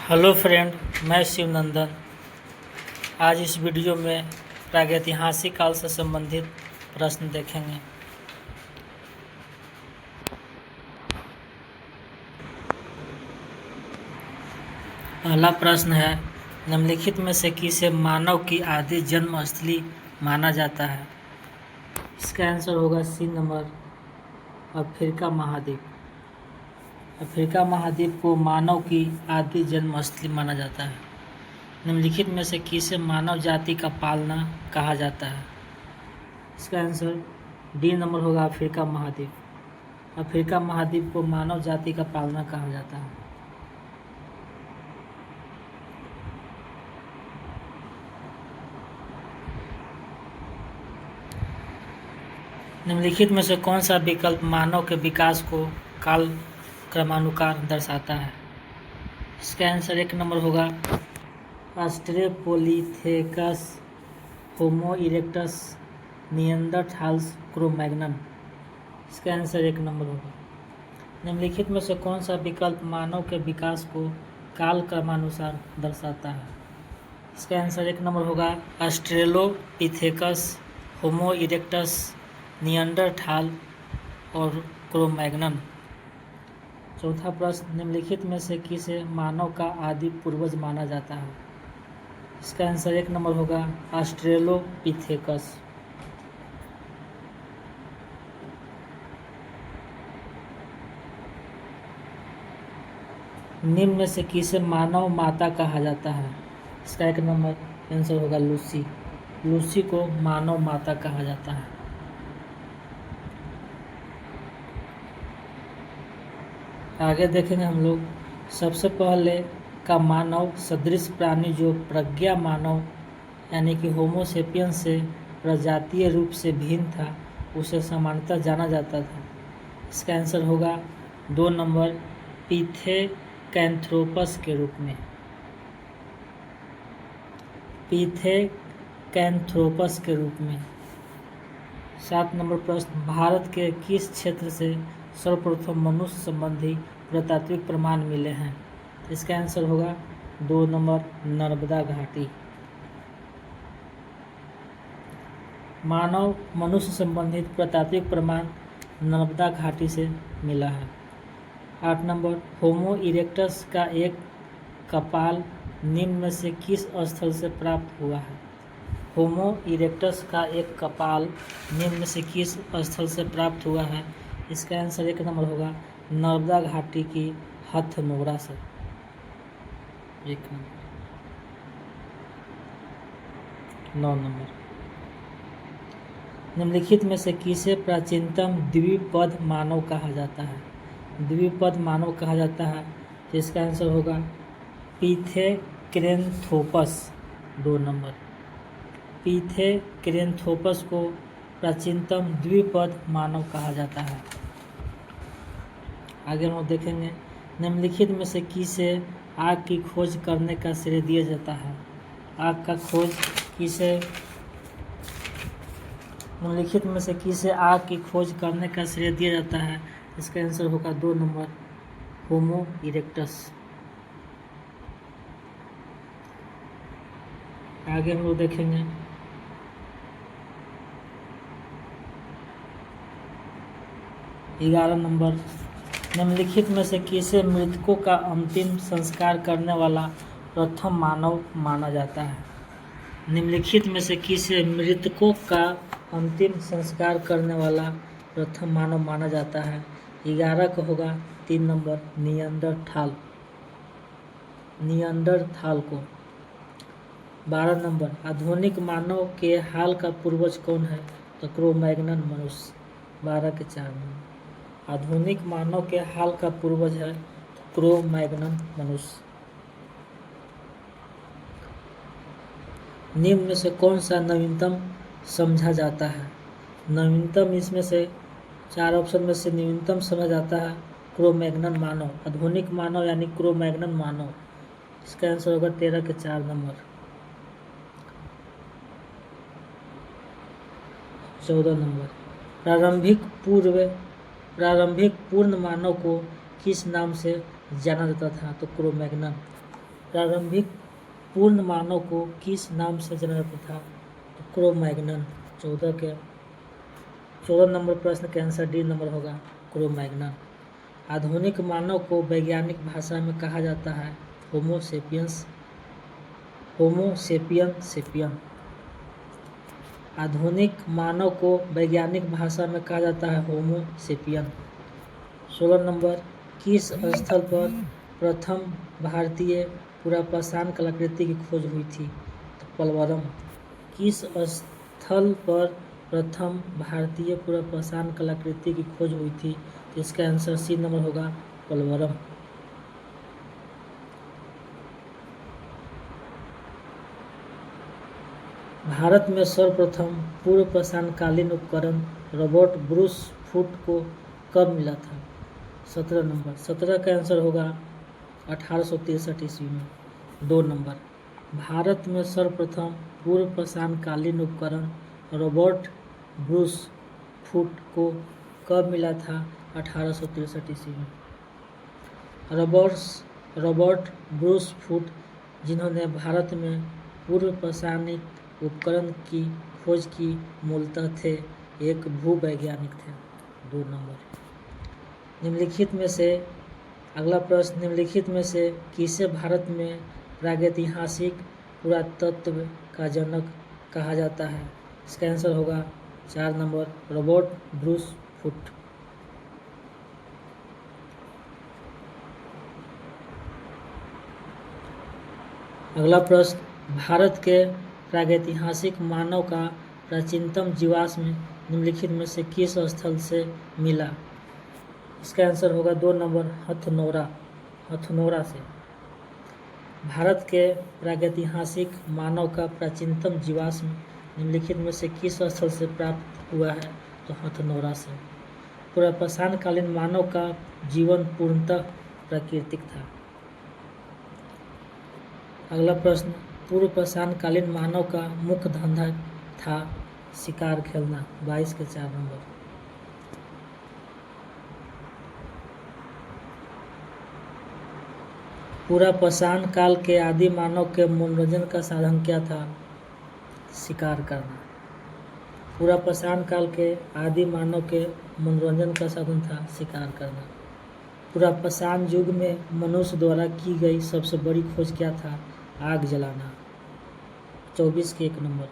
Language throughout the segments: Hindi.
हेलो फ्रेंड, मैं शिवनंदन। आज इस वीडियो में प्रागैतिहासिक काल से संबंधित प्रश्न देखेंगे। पहला प्रश्न है, निम्नलिखित में से किसे मानव की आदि जन्म स्थली माना जाता है? इसका आंसर होगा सी नंबर, अफ्रीका महाद्वीप। अफ्रीका महाद्वीप को मानव की आदि जन्म स्थली माना जाता है। निम्नलिखित में से किसे मानव जाति का पालना कहा जाता है? इसका आंसर डी नंबर होगा, अफ्रीका महाद्वीप। अफ्रीका महाद्वीप को मानव जाति का पालना कहा जाता है। निम्नलिखित में से कौन सा विकल्प मानव के विकास को काल क्रमानुसार दर्शाता है? इसका आंसर एक नंबर होगा, ऑस्ट्रेलोपिथेकस, होमो इरेक्टस, निएंडरथाल्स, क्रो-मैग्नन। इसका आंसर एक नंबर होगा। निम्नलिखित में से कौन सा विकल्प मानव के विकास को काल क्रमानुसार दर्शाता है? इसका आंसर एक नंबर होगा, ऑस्ट्रेलोपिथेकस, होमो इरेक्टस, निएंडरथाल और क्रो-मैग्नन। चौथा प्रश्न, निम्नलिखित में से किसे मानव का आदि पूर्वज माना जाता है? इसका आंसर एक नंबर होगा, ऑस्ट्रेलोपिथेकस। निम्न में से किसे मानव माता कहा जाता है? इसका एक नंबर आंसर होगा लूसी। लूसी को मानव माता कहा जाता है। आगे देखेंगे हम लोग। सबसे पहले का मानव सदृश प्राणी जो प्रज्ञा मानव यानी कि होमो सेपियंस से प्रजातीय रूप से भिन्न था, उसे सामान्यतः जाना जाता था। इसका आंसर होगा 2 नंबर, पिथेकैंथ्रोपस के रूप में। पिथेकैंथ्रोपस के रूप में। 7 नंबर प्रश्न, भारत के किस क्षेत्र से सर्वप्रथम मनुष्य संबंधी पुरातात्विक प्रमाण मिले हैं? इसका आंसर होगा 2 नंबर, नर्मदा घाटी। मानव मनुष्य संबंधित पुरातात्विक प्रमाण नर्मदा घाटी से मिला है। 8 नंबर, होमो इरेक्टस का एक कपाल निम्न में से किस स्थल से प्राप्त हुआ है? होमो इरेक्टस का एक कपाल निम्न में से किस स्थल से प्राप्त हुआ है? इसका आंसर एक नंबर होगा, नर्मदा घाटी की हथनोरा से। एक नंबर। 9 नंबर, निम्नलिखित में से किसे प्राचीनतम द्विपद मानव कहा जाता है? द्विपद मानव कहा जाता है, जिसका आंसर होगा पिथेकैंथ्रोपस। 2 नंबर, पिथेकैंथ्रोपस को प्राचीनतम द्विपद मानव कहा जाता है। आगे हम देखेंगे, निम्नलिखित में से किसे आग की खोज करने का श्रेय दिया जाता है? आग का खोज किसे निम्नलिखित में से किसे आग की खोज करने का श्रेय दिया जाता है? इसका आंसर होगा 2 नंबर, होमो इरेक्टस। आगे हम लोग देखेंगे, ग्यारह नंबर, निम्नलिखित में से किसे मृतकों का अंतिम संस्कार करने वाला प्रथम मानव माना जाता है? निम्नलिखित में से किसे मृतकों का अंतिम संस्कार करने वाला प्रथम मानव माना जाता है? 11 का होगा 3 नंबर, निएंडरथाल को। 12 नंबर, आधुनिक मानव के हाल का पूर्वज कौन है? तो क्रो-मैग्नन मनुष्य। 12 के 4 नंबर, आधुनिक मानव के हाल का पूर्वज है क्रो-मैग्नन मनुष्य। निम्न में से कौन सा नवीनतम समझा जाता है? नवीनतम, इसमें से 4 ऑप्शन में से नवीनतम समझा जाता है क्रो-मैग्नन मानव। आधुनिक मानव यानी क्रो-मैग्नन मानव। इसका आंसर होगा 13 के 4 नंबर। 14 नंबर, प्रारंभिक पूर्ण मानव को किस नाम से जाना जाता था? तो क्रो-मैग्नन। प्रारंभिक पूर्ण मानव को किस नाम से जाना जाता था? तो क्रो-मैग्नन। 14 नंबर प्रश्न का आंसर डी नंबर होगा, क्रो-मैग्नन। आधुनिक मानव को वैज्ञानिक भाषा में कहा जाता है होमो सेपियंस, होमो सेपियन सेपियन। आधुनिक मानव को वैज्ञानिक भाषा में कहा जाता है होमो सेपियन। 16 नंबर, किस स्थल पर प्रथम भारतीय पुरापाषाण कलाकृति की खोज हुई थी? तो पलवरम। किस स्थल पर प्रथम भारतीय पुरापाषाण कलाकृति की खोज हुई थी? तो इसका आंसर सी नंबर होगा, पलवरम। भारत में सर्वप्रथम पूर्वपाषाणकालीन उपकरण रॉबर्ट ब्रूस फुट को कब मिला था? 17 नंबर। 17 का आंसर होगा 1863 ईस्वी में। 2 नंबर, भारत में सर्वप्रथम पूर्वपाषाणकालीन उपकरण रॉबर्ट ब्रूस फुट को कब मिला था? 1863 ईस्वी में। रॉबर्ट ब्रूस फुट, जिन्होंने भारत में पूर्वपाषाणिक उपकरण की खोज की, मूलतः थे एक भूवैज्ञानिक थे। 2 नंबर। निम्नलिखित में से अगला प्रश्न, निम्नलिखित में से किसे भारत में प्रागैतिहासिक पुरातत्व का जनक कहा जाता है? इसका आंसर होगा 4 नंबर, रॉबर्ट ब्रूस फुट। अगला प्रश्न, भारत के प्रागैतिहासिक मानव का प्राचीनतम जीवाश्म निम्नलिखित में से किस स्थल से मिला? इसका आंसर होगा 2 नंबर, हथनोरा से। भारत के प्रागैतिहासिक मानव का प्राचीनतम जीवाश्म निम्नलिखित में से किस स्थल से प्राप्त हुआ है? तो हथनोरा से। पुरापाषाणकालीन मानव का जीवन पूर्णतः प्राकृतिक था। अगला प्रश्न, पूर्वपाषाणकालीन मानव का मुख्य धंधा था शिकार खेलना। 22 के 4 नंबर। पुरापाषाण काल के आदि मानव के मनोरंजन का साधन क्या था? शिकार करना। पुरापाषाण काल के आदि मानव के मनोरंजन का साधन था शिकार करना। पुरापाषाण युग में मनुष्य द्वारा की गई सबसे बड़ी खोज क्या था? आग जलाना। 24 के 1 नंबर।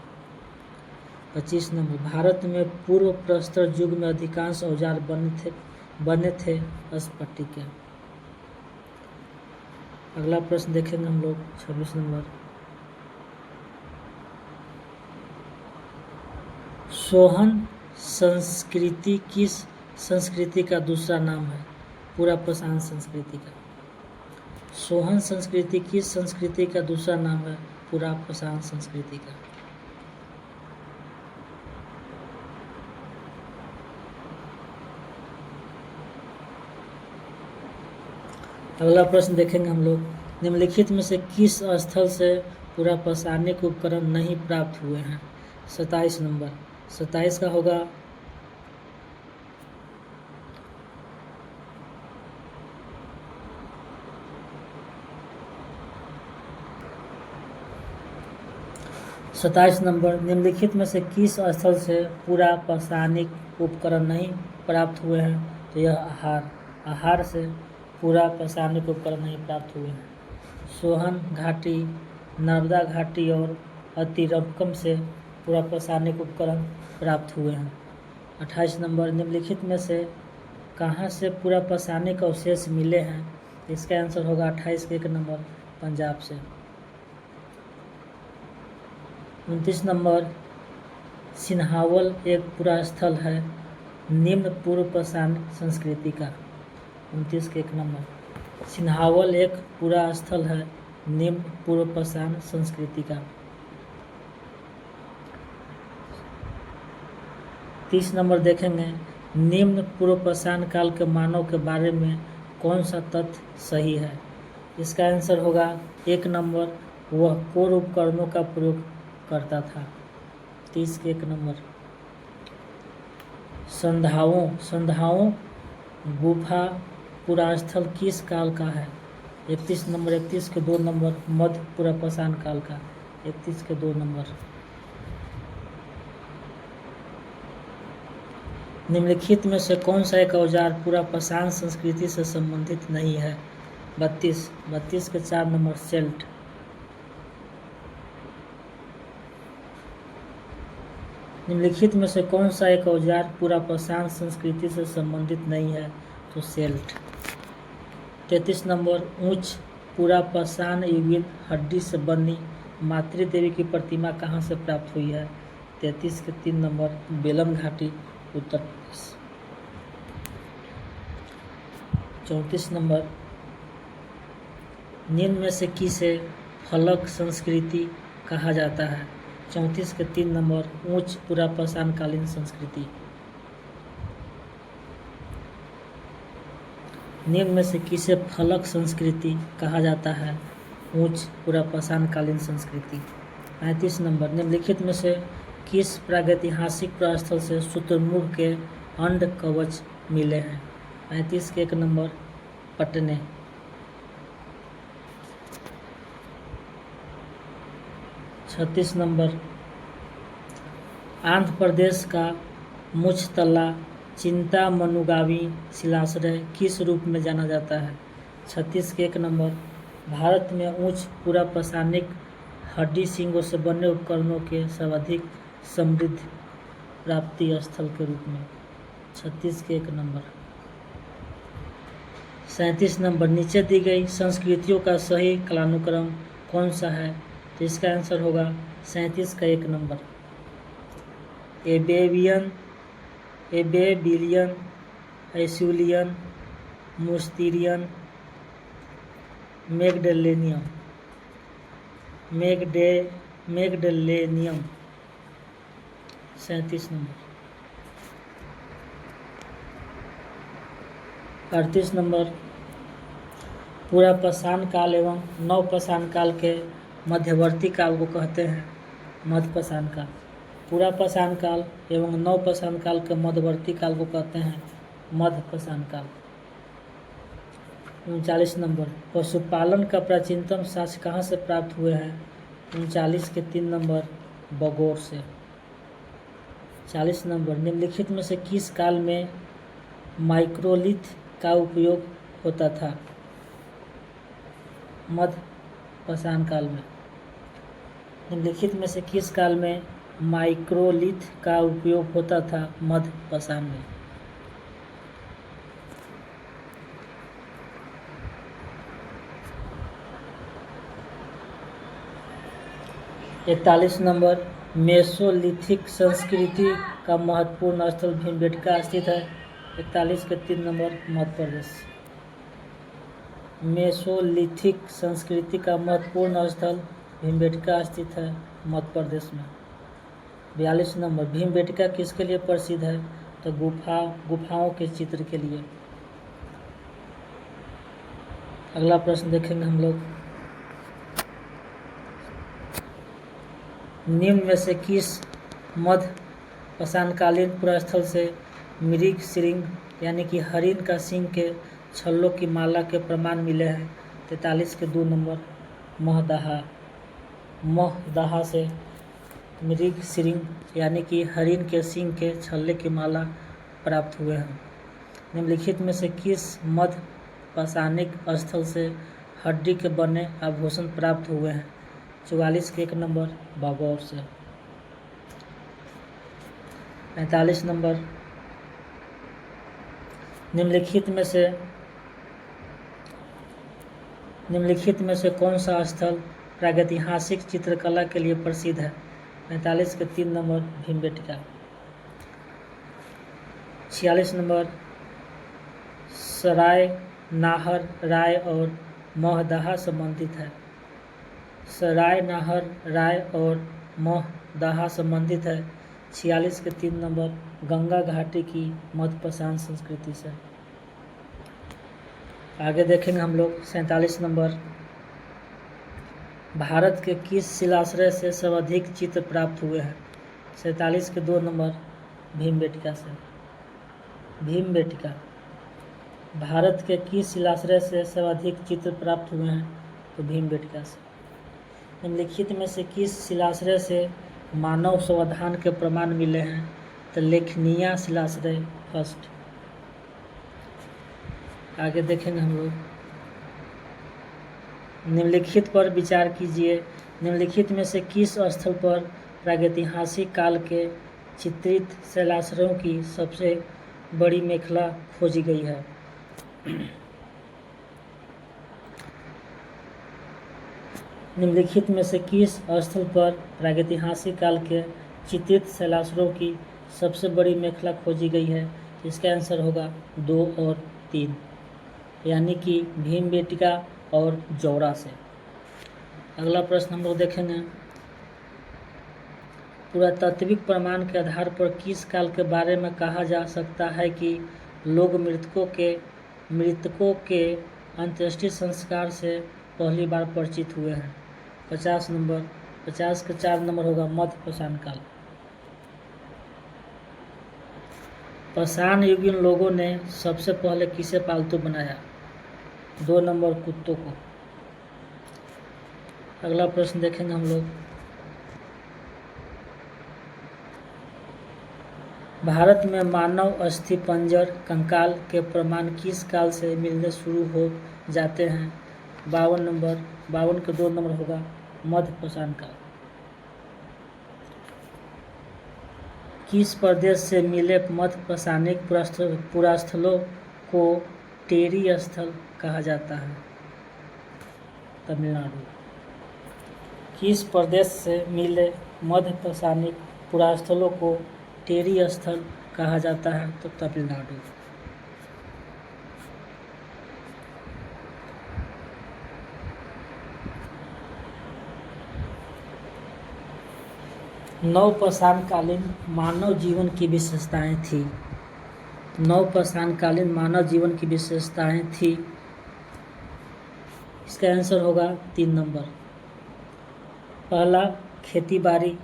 25 नंबर, भारत में पूर्व प्रस्तर युग में अधिकांश औजार बने थे स्फटिक के। अगला प्रश्न देखेंगे हम लोग 26 नंबर, सोहन संस्कृति किस संस्कृति का दूसरा नाम है? पुरापाषाण संस्कृति का। सोहन संस्कृति किस संस्कृति का दूसरा नाम है? पुरापाषाण संस्कृति का। अगला प्रश्न देखेंगे हम लोग, निम्नलिखित में से किस स्थल से पुरापाषाणिक उपकरण नहीं प्राप्त हुए हैं? 27 नंबर। 27 का होगा निम्नलिखित में से किस स्थल से पुरापाषाणिक उपकरण नहीं प्राप्त हुए हैं? तो यह आहार से पुरापाषाणिक उपकरण नहीं प्राप्त हुए हैं। सोहन घाटी, नर्मदा घाटी और अतिरपकम से पुरापाषाणिक उपकरण प्राप्त हुए हैं। 28 नंबर, निम्नलिखित में से कहाँ से पुरापाषाणिक अवशेष मिले हैं? इसका आंसर होगा 28 के 1 नंबर, पंजाब से। 29 नंबर, सिन्हावल एक पुरास्थल है निम्न पूर्वपाषाण संस्कृति का। 29 के 1 नंबर, सिन्हावल एक पुरास्थल है निम्न पूर्वपाषाण संस्कृति का। 30 नंबर देखेंगे, निम्न पूर्वपाषाण काल के मानव के बारे में कौन सा तथ्य सही है? इसका आंसर होगा 1 नंबर, वह कोर उपकरणों का प्रयोग करता था। 30 के 1 नंबर, संधाओं गुफा पुरास्थल किस काल का है? 31 नंबर 31 के 2 नंबर मध्य पूरा पाषाण काल का 31 के 2 नंबर। निम्नलिखित में से कौन सा एक औजार पूरा पाषाण संस्कृति से संबंधित नहीं है? 32 के 4 नंबर सेल्ट। निम्नलिखित में से कौन सा एक औजार पूरा पाषाण संस्कृति से संबंधित नहीं है? तो सेल्ट। 33 नंबर ऊंच पूरा पाषाण युगीन हड्डी से बनी मातृ देवी की प्रतिमा कहाँ से प्राप्त हुई है? 33 के 3 नंबर बेलम घाटी उत्तर प्रदेश। 34 नंबर निम्न में से किसे फलक संस्कृति कहा जाता है? 34 के 3 नंबर ऊंच पूरा पाषाण कालीन संस्कृति। निम्न में से किसे फलक संस्कृति कहा जाता है? ऊंच पूरा पाषाण कालीन संस्कृति। 35 नंबर निम्नलिखित में से किस प्रागैतिहासिक प्रस्थल से शुतुरमुर्ग के अंड कवच मिले हैं? 35 के 1 नंबर पटने। 36 नंबर आंध्र प्रदेश का मुछतला चिंतामनुगावी शिलाश्रय किस रूप में जाना जाता है? 36 के 1 नंबर भारत में उच्च पूरा पाषाणिक हड्डी सींगों से बने उपकरणों के सर्वाधिक समृद्ध प्राप्ति स्थल के रूप में। 36 के 1 नंबर। 37 नंबर नीचे दी गई संस्कृतियों का सही कालानुक्रम कौन सा है? तो इसका आंसर होगा 37 का 1 नंबर एबेबिलियन, एस्यूलियन, मुस्तीरियन, मैगडेलेनियम। 37 नंबर। 38 नंबर पूरा पाषाण काल एवं नव पाषाण काल के मध्यवर्ती काल को कहते हैं मध्य पाषाण काल। पूरा पाषाण काल एवं नव पाषाण काल के मध्यवर्ती काल को कहते हैं मध्य पाषाण काल। 39 नंबर पशुपालन का प्राचीनतम साक्ष्य कहाँ से प्राप्त हुए हैं? 39 के 3 नंबर बगौर से। 40 नंबर निम्नलिखित में से किस काल में माइक्रोलिथ का उपयोग होता था? मध्य पाषाण काल में। निम्नलिखित में से किस काल में माइक्रोलिथ का उपयोग होता था? मध्य पाषाण में। 41 नंबर मेसोलिथिक संस्कृति का महत्वपूर्ण स्थल भीमबेटका स्थित है। 41 के 3 नंबर मध्य प्रदेश। मेसोलिथिक संस्कृति का महत्वपूर्ण स्थल भीमबेटका स्थित है मध्य प्रदेश में। 42 नंबर भीमबेटका किसके लिए प्रसिद्ध है? तो गुफाओं के चित्र के लिए। अगला प्रश्न देखेंगे हम लोग। निम्न में से किस मध्य पाषाणकालीन पुरास्थल से मृग श्रृंग यानी कि हरिण का सिंह के छल्लों की माला के प्रमाण मिले हैं? 43 के 2 नंबर महदहा से मृग श्रृंग यानी कि हरिण के सिंह के छल्ले की माला प्राप्त हुए हैं। निम्नलिखित में से किस मध्य पाषाणिक स्थल से हड्डी के बने आभूषण प्राप्त हुए हैं? 44 के 1 नंबर बागौर से। 45 नंबर निम्नलिखित में से कौन सा स्थल प्रागैतिहासिक चित्रकला के लिए प्रसिद्ध है? 45 के 3 नंबर भीमबेटका। 46 नंबर सराय नाहर राय और महदहा संबंधित है। सराय नाहर राय और महदहा संबंधित है 46 के 3 नंबर गंगा घाटी की मध्य पाषाण संस्कृति से। आगे देखेंगे हम लोग 47 नंबर भारत के किस शिलाश्रय से सर्वाधिक चित्र प्राप्त हुए हैं? 47 के 2 नंबर भीमबेटका से। भीमबेटका भारत के किस शिलाश्रय से सर्वाधिक चित्र प्राप्त हुए हैं? तो भीमबेटका से। निम्नलिखित में से किस शिलाश्रय से मानव संवर्धन के प्रमाण मिले हैं? तो लेखनिया शिलाश्रय फर्स्ट। आगे देखेंगे हम लोग। निम्नलिखित पर विचार कीजिए। निम्नलिखित में से किस स्थल पर प्रागैतिहासिक काल के चित्रित शैलाश्रयों की सबसे बड़ी मेखला खोजी गई है? निम्नलिखित में से किस स्थल पर प्रागैतिहासिक काल के चित्रित शैलाश्रयों की सबसे बड़ी मेखला खोजी गई है? इसका आंसर होगा 2 और 3, यानी कि भीमबेटका और जौरा से। अगला प्रश्न हम लोग देखेंगे। पुरातात्विक प्रमाण के आधार पर किस काल के बारे में कहा जा सकता है कि लोग मृतकों के अंत्येष्टि संस्कार से पहली बार परिचित हुए हैं? 50 नंबर। 50 का 4 नंबर होगा मध्य पाषाण काल। पाषाण युगीन लोगों ने सबसे पहले किसे पालतू बनाया? 2 नंबर कुत्तों को। अगला प्रश्न देखेंगे हम लोग। भारत में मानव अस्थिपंजर कंकाल के प्रमाण किस काल से मिलने शुरू हो जाते हैं? 52 नंबर। 52 के 2 नंबर होगा मध्य पाषाण काल। किस प्रदेश से मिले मध्य पाषाणिक पुरास्थलों को टेरी स्थल कहा जाता है? तमिलनाडु। किस प्रदेश से मिले मध्य पाषाणिक पुरास्थलों को टेरी स्थल कहा जाता है? तो तमिलनाडु। नवपाषाणकालीन मानव जीवन की विशेषताएं थी। नवपाषाणकालीन मानव जीवन की विशेषताएं थी। इसका आंसर होगा 3 नंबर। पहला खेती बाड़ी,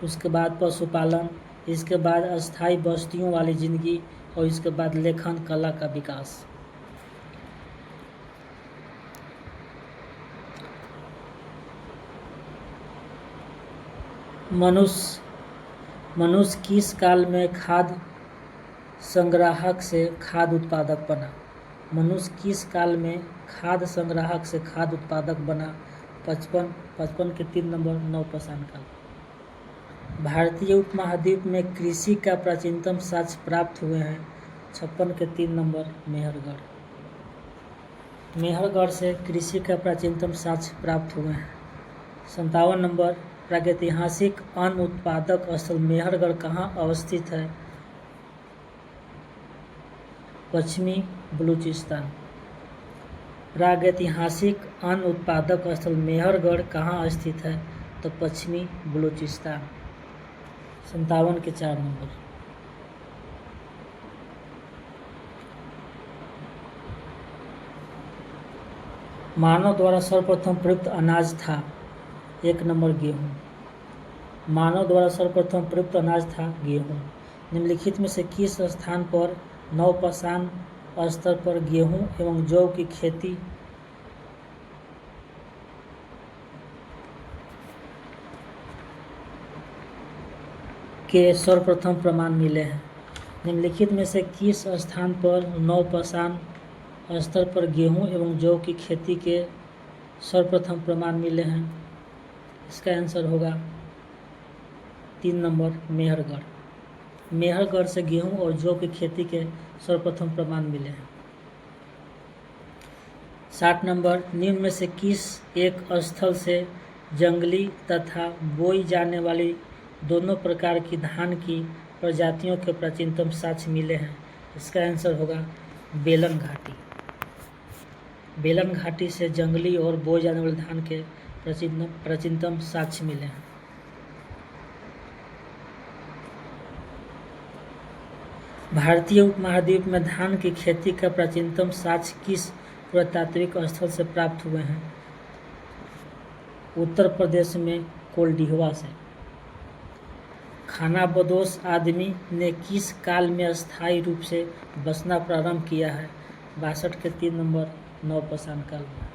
उसके बाद पशुपालन, इसके बाद अस्थायी बस्तियों वाली जिंदगी और इसके बाद लेखन कला का विकास। मनुष्य किस काल में खाद्य संग्राहक से खाद्य उत्पादक बना? मनुष्य किस काल में खाद्य संग्राहक से खाद्य उत्पादक बना? 55 के 3 नंबर नवपाषाण काल। भारतीय उपमहाद्वीप में कृषि का प्राचीनतम साक्ष्य प्राप्त हुए हैं? 56 के 3 नंबर मेहरगढ़। मेहरगढ़ से कृषि का प्राचीनतम साक्ष्य प्राप्त हुए हैं। 57 नंबर प्रागैतिहासिक अन्न उत्पादक स्थल मेहरगढ़ कहाँ अवस्थित है? पश्चिमी बलूचिस्तान। प्रागैतिहासिक अन्न उत्पादक स्थल मेहरगढ़ कहाँ स्थित है? तो पश्चिमी बलूचिस्तान। 57 के 4 नंबर। मानव द्वारा सर्वप्रथम प्रयुक्त अनाज था? 1 नंबर गेहूँ। मानव द्वारा सर्वप्रथम प्रयुक्त अनाज था गेहूँ। निम्नलिखित में से किस स्थान पर नवपाषाण स्तर पर गेहूँ एवं जौ की खेती के सर्वप्रथम प्रमाण मिले हैं? निम्नलिखित में से किस स्थान पर नवपाषाण स्तर पर गेहूं एवं जौ की खेती के सर्वप्रथम प्रमाण मिले हैं? इसका आंसर होगा 3 नंबर मेहरगढ़। मेहरगढ़ से गेहूं और जौ की खेती के सर्वप्रथम प्रमाण मिले हैं। 60 नंबर निम्न में से किस एक स्थल से जंगली तथा बोई जाने वाली दोनों प्रकार की धान की प्रजातियों के प्राचीनतम साक्ष्य मिले हैं? इसका आंसर होगा बेलन घाटी। बेलन घाटी से जंगली और बोई जाने वाले धान के प्राचीनतम साक्ष्य मिले हैं। भारतीय उपमहाद्वीप में धान की खेती का प्राचीनतम साक्ष्य किस पुरातात्विक स्थल से प्राप्त हुए हैं? उत्तर प्रदेश में कोल्डिहवा से। खानाबदोश आदमी ने किस काल में स्थायी रूप से बसना प्रारंभ किया है? 62 के 3 नंबर नवपाषाण काल में।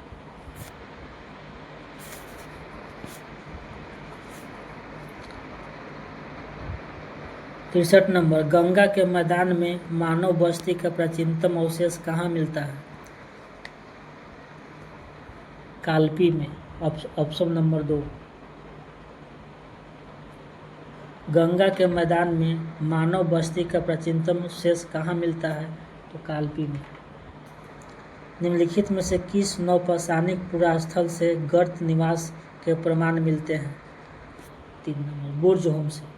63 नंबर गंगा के मैदान में मानव बस्ती का प्राचीनतम अवशेष कहाँ मिलता है? कालपी में, ऑप्शन नंबर 2। गंगा के मैदान में मानव बस्ती का प्राचीनतम अवशेष कहाँ मिलता है? तो कालपी में। निम्नलिखित में से किस नवपाषाणिक पुरास्थल से गर्त निवास के प्रमाण मिलते हैं? 3 नंबर बुर्ज होम से।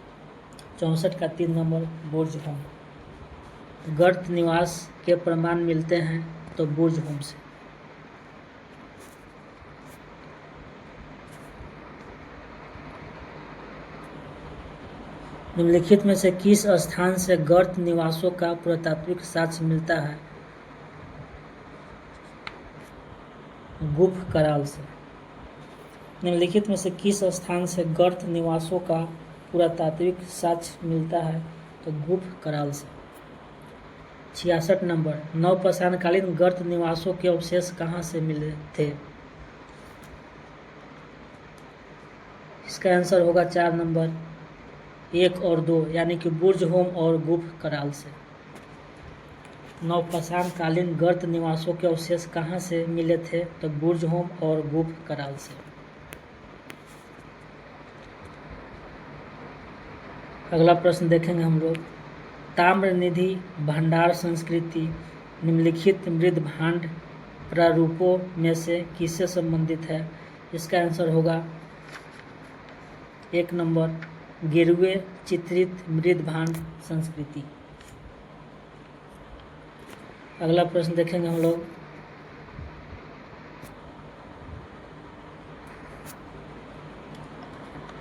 64 का 3 नंबर बुर्ज होम। गर्त निवास के प्रमाण मिलते हैं तो बुर्ज होम से। निम्नलिखित में से किस स्थान से गर्त निवासों का पुरातात्विक साक्ष्य मिलता है? गुफ कराल से। निम्नलिखित में से किस स्थान से गर्त निवासों का पुरातात्विक साक्ष्य मिलता है? तो गुफ कराल से। 66 नंबर नवपाषाणकालीन गर्त निवासों के अवशेष कहाँ से मिले थे? इसका आंसर होगा 4 नंबर 1 और 2 यानी कि बुर्ज होम और गुफ कराल से। नवपाषाणकालीन गर्त निवासों के अवशेष कहाँ से मिले थे? तो बुर्ज होम और गुफ कराल से। अगला प्रश्न देखेंगे हम लोग। ताम्रनिधि भंडार संस्कृति निम्नलिखित मृद भांड प्रारूपों में से किससे संबंधित है? इसका आंसर होगा 1 नंबर गिरुए चित्रित मृद भांड संस्कृति। अगला प्रश्न देखेंगे हम लोग।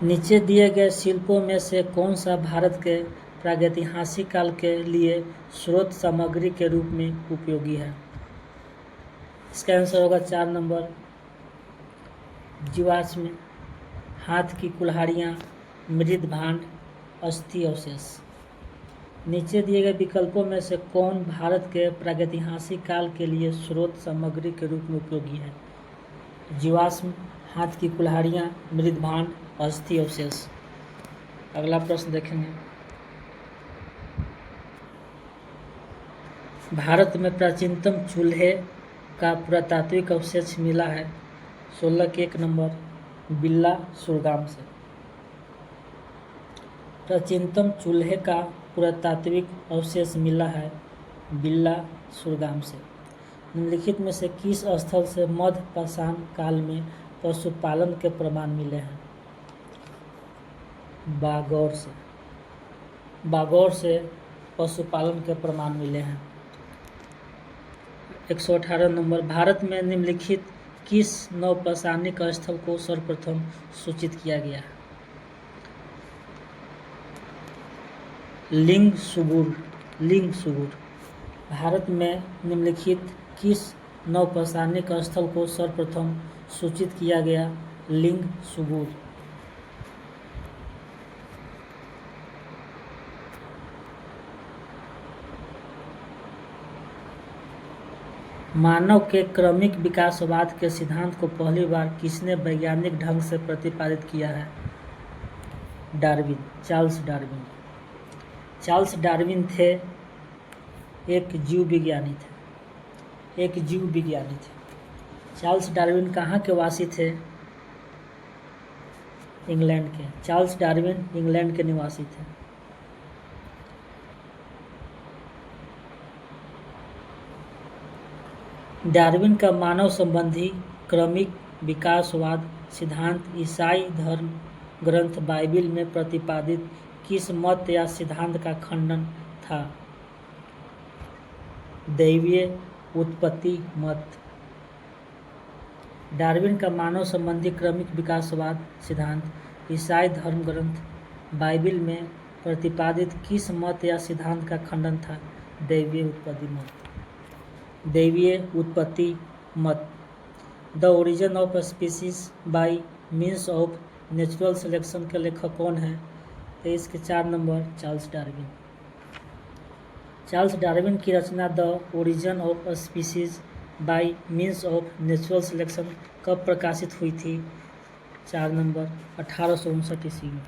नीचे दिए गए शिल्पों में से कौन सा भारत के प्रागैतिहासिक काल के लिए स्रोत सामग्री के रूप में उपयोगी है? इसका आंसर होगा 4 नंबर जीवाश्म, हाथ की कुल्हाड़ियाँ, मृद भांड, अस्थि अवशेष। नीचे दिए गए विकल्पों में से कौन भारत के प्रागैतिहासिक काल के लिए स्रोत सामग्री के रूप में उपयोगी है? जीवाश्म, हाथ की कुल्हाड़ियाँ, मृद भांड, अस्थि अवशेष। अगला प्रश्न देखेंगे। भारत में प्राचीनतम चूल्हे का पुरातात्विक अवशेष मिला है 16 के 1 नंबर बिल्ला सुरगाम से। प्राचीनतम चूल्हे का पुरातात्विक अवशेष मिला है बिल्ला सुरगाम से। निम्नलिखित में से किस स्थल से मध्य पाषाण काल में पशुपालन के प्रमाण मिले हैं? बागौर से। बागौर से पशुपालन के प्रमाण मिले हैं। 118 नंबर भारत में निम्नलिखित किस नवपाषाणिक स्थल को सर्वप्रथम सूचित किया गया है? लिंग सुगुर। लिंग सुगुर। भारत में निम्नलिखित किस नवपाषाणिक स्थल को सर्वप्रथम सूचित किया गया? लिंग सुगुर। मानव के क्रमिक विकासवाद के सिद्धांत को पहली बार किसने वैज्ञानिक ढंग से प्रतिपादित किया है? Darwin, Charles Darwin. Charles Darwin थे एक जीव विज्ञानी थे। एक जीव विज्ञानी थे। चार्ल्स डार्विन कहाँ के वासी थे? इंग्लैंड के। चार्ल्स डार्विन इंग्लैंड के निवासी थे। डार्विन का मानव संबंधी क्रमिक विकासवाद सिद्धांत ईसाई धर्म ग्रंथ बाइबिल में प्रतिपादित किस मत या सिद्धांत का खंडन था? दैवीय उत्पत्ति मत। डार्विन का मानव संबंधी क्रमिक विकासवाद सिद्धांत ईसाई धर्म ग्रंथ बाइबिल में प्रतिपादित किस मत या सिद्धांत का खंडन था? दैवीय उत्पत्ति मत। दैवीय उत्पत्ति मत। The origin of species by means of natural selection के लेखक कौन है? 23 के 4 number Charles Darwin. Charles Darwin की रचना the origin of species by means of natural selection कब प्रकाशित हुई थी? 4 नंबर 1859 ईस्वी में।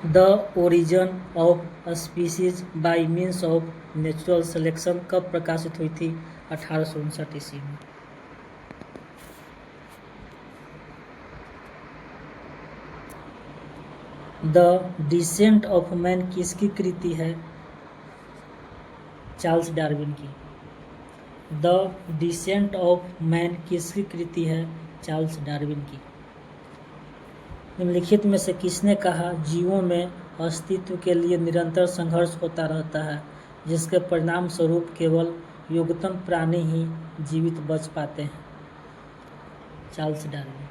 The origin of species by means of natural selection कब प्रकाशित हुई थी? 1859 ईस्वी में। द डिसेंट ऑफ मैन किसकी कृति है? चार्ल्स डार्विन की। द डिसेंट ऑफ मैन किसकी कृति है? चार्ल्स डार्विन की। निम्नलिखित में से किसने कहा जीवों में अस्तित्व के लिए निरंतर संघर्ष होता रहता है, जिसके परिणाम स्वरूप केवल योग्यतम प्राणी ही जीवित बच पाते हैं? Charles Darwin.